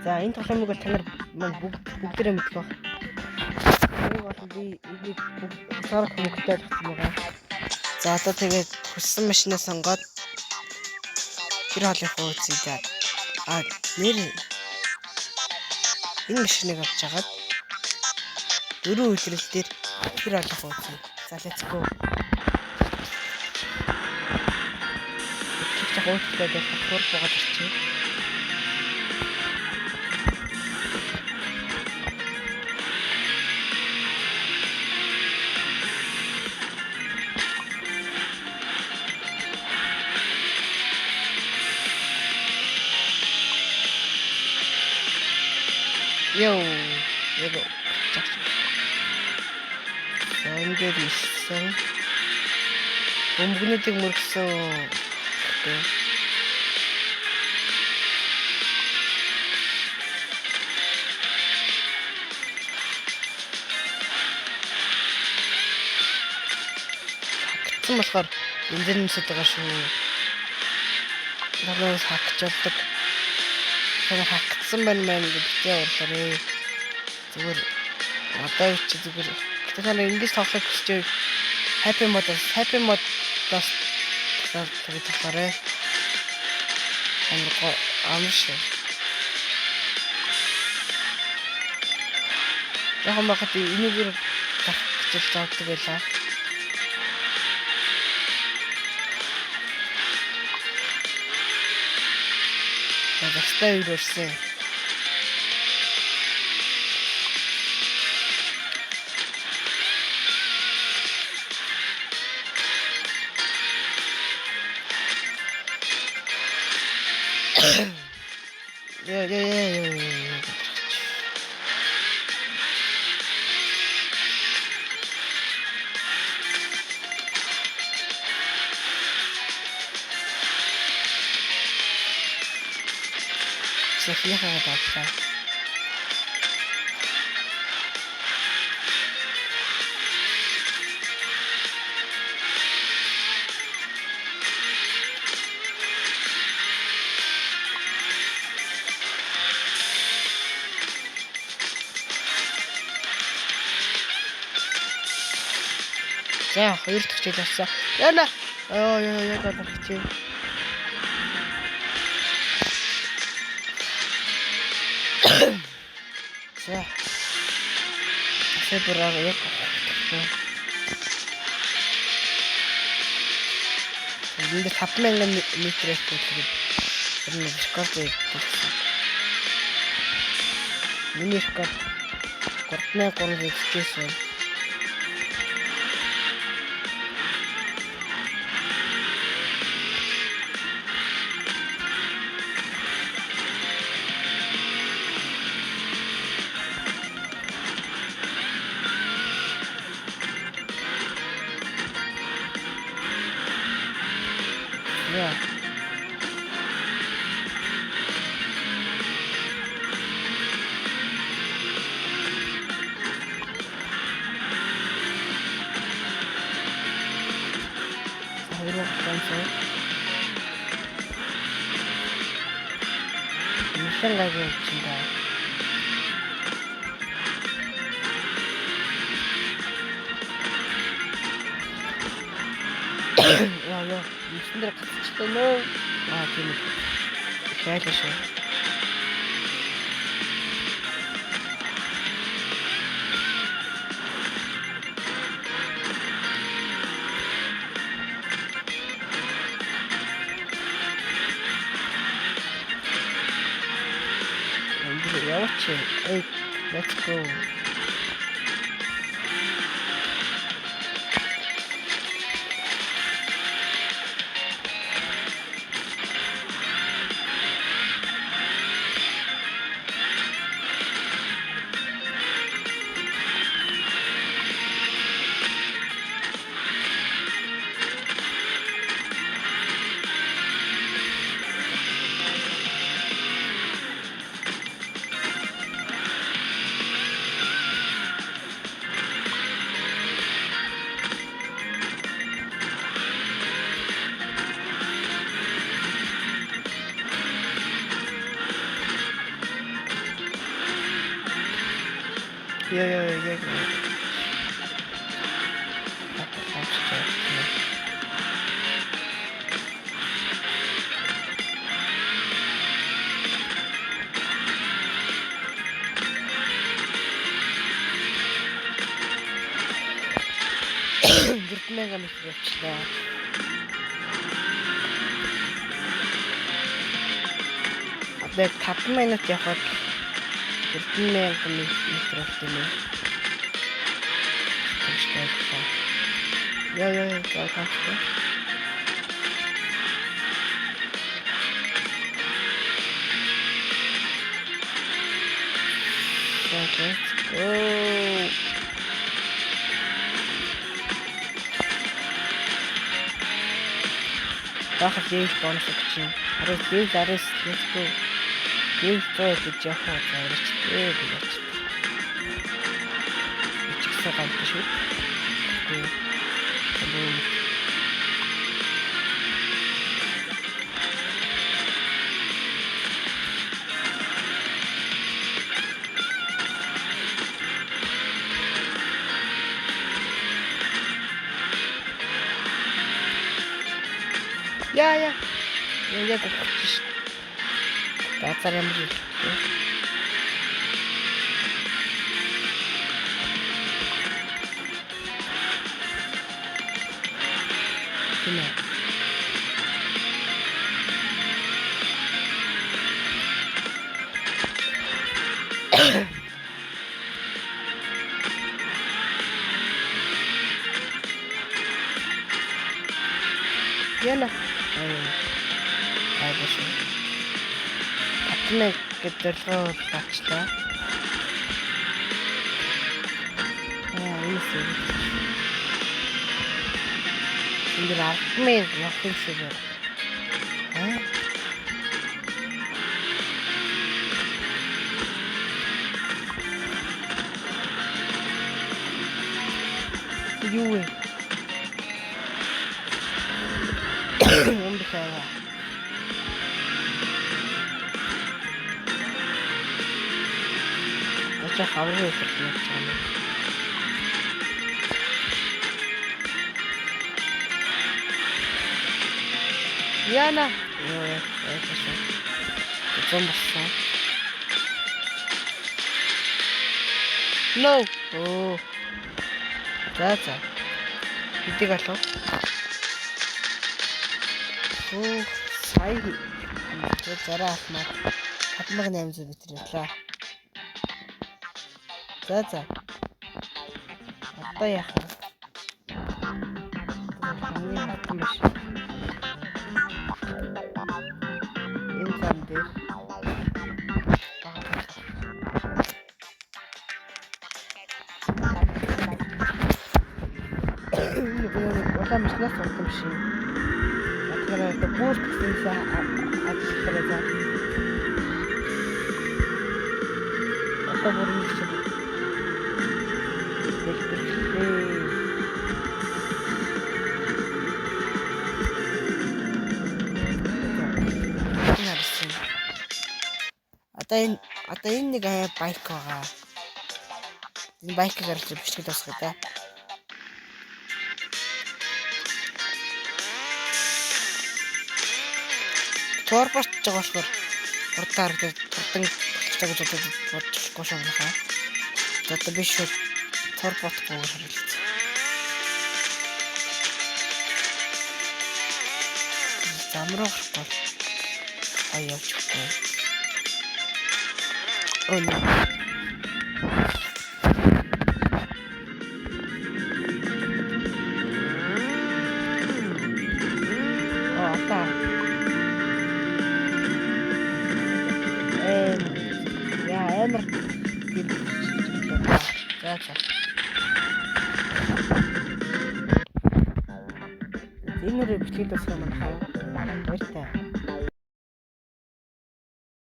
За энэ тоглоомыг бол та нар бүгдээрээ мэдэх баг. Энэ бол би энийг хусаар хүмүүстээ болгосон байгаа. За одоо тэгээд хүссэн машинаа сонгоод тэр хоолойхоо үзье. Нэр энэ машиныг авч жагаад 4 үйлрэл дээр тэр хоолойхоо үзье. За let's go. Чиг уучлаарай гэж хурд богоод ирчихээ. Яго. Эндээр ирсэн. Бөмбөгнүүдийг мөргсөн. Хагцсан болохоор бензин нэмсэд байгаа шүү. Надаас хагчулдаг. Тэгээд хагцсан байна гэж битээ урлаарэ. Зүгээр одоо чи зүгээр тэгэхээр ингэж тоглох гэж happy mode-оос тэгээд тоглоорой. Амш. Яг магад энийг гарах гэж заавдаг байлаа. Бастай ирсэн. София гадаа. За, хоёр дахь жил болсон. Яна. Яг гарч. За. Сэбраа яг. Энд 5000 метрээс төлөв. Энэ рекорд хийсэн. Миний рекорд 3300 хийсэн. Yeah. Мишен лайв хийчихсэн. Яа, мишен дээр гацчихсан нөө. Тийм үү. Шайлшаа. Hey, let's go. Яа. Гэртмэга мэтрэлчлээ. Одоо 5 минут явахад гэртмэга мэтрэлтэй нэ. Яа, тааштай. Let's go. Бахад дэвс бонус өгч юм. Арис let's go. Дэвс гэж явах зэрэг гэж. Ичгсээ гамт шүү. Яа. Яг өгч шүү. Бацаар юм шиг. Яна. Айгш. Атмэг гэдэрлөө тачлаа. Ийсэн. Энд атмэг явах шиг байна. Юу вэ? Умбихаа. Очоо хаврын хэлж байна. Яна. Зомбасан. No. Оо. За. Хэдийг алуу? Сая зараа ахмаар 5800 метр явлаа. За. Одоо яах вэ? Хамгийн хатан биш. Энэ зам дээр улаан машинаас сурсан биш юм. Это пуст, нельзя отстрелять. Это бурничек. Одоо энэ нэг байк байгаа. Энэ байкаар ч бичлэг тасгах та. Торбоч байгаа болохоор урдаар турдан болчихж байгаа гэж бодчихгүй шавнахаа. Одоо биш шүү. Торботгүй харилт. Замрах бол аяачихгүй. Оо. Амар за. Энэ нэр бичлэг тасгах юм байна. Баяртай.